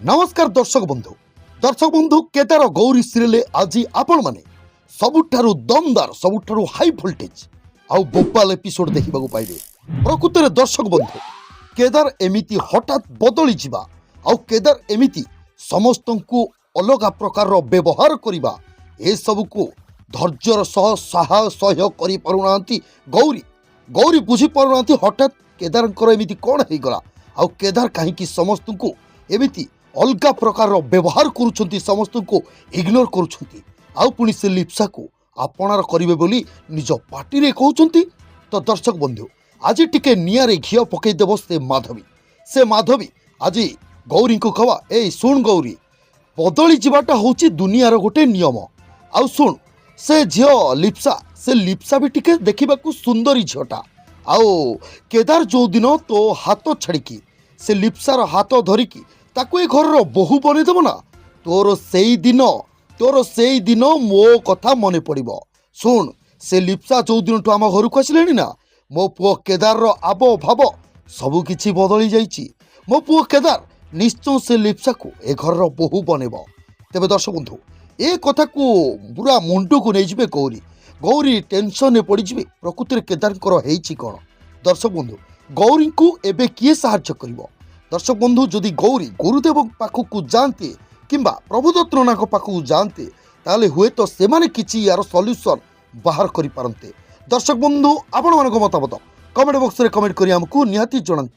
नमस्कार दर्शक बंधु केदार गौरी सीरियल आज आपण माने सबुठारु दमदार सबुठारु हाई वोल्टेज आउ बोपाल एपिसोड देखा पाइबे। प्रकृत में दर्शक बंधु केदार एमिति हठात बदली जिबा आउ केदार एमिति समस्त को अलग प्रकार व्यवहार करबा ए सब को धैर्यर सह सह्य करि पारुनांती गौरी गौरी बुझी पारुनांती हठात केदार एमिति कौन हो गला आउ केदार कहीं समस्त को एमिति अलग प्रकार व्यवहार करुछंती समस्त को इग्नोर करुछंती आउ पुणी से लिप्सा को आपणार करिवे बोली निज पार्टी रे कहउछंती। तो दर्शक बंधु आज टिके नियारे घियो पकई देबो से माधवी आज गौरी को कवा ए सुन गौरी बदली जीवाटा होची दुनियार गोटे नियम आउ सुन से झियो लिप्सा भी टिके देखिबाकू सुंदरी झियोटा आउ केदार जो दिन तो हाथ छाड़िकी से लिप्सार हाथ धरिकी ताकू ए घर बहु बनईदेव ना तोर से दिन मो कथा मन पड़ो। शुण से लिप्सा जो दिन आम घर को आसिले ना मो पुओ केदार आब भाव सबकि बदली जाइए। मो पुओ केदार निश्चय से लिप्सा को ए घर बहु बनइब। तेरे दर्शक बंधु ए कथा को पूरा मुंडू को नहीं गौरी गौरी टेंशन पड़े प्रकृति में केदार कौन। दर्शक बंधु गौरी को एबे किए साहाय्य करिवो। दर्शक बंधु जदि गौरी गुरुदेव पाखक जाते किंबा प्रभुदत्त नाक पाखक जाते ताले हुए तो से माने किछि यार सॉल्यूशन बाहर करि पारंते। दर्शक बंधु आपण मानको मतामत कमेंट बॉक्स रे कमेंट करी हमकु निहाती जणांतु।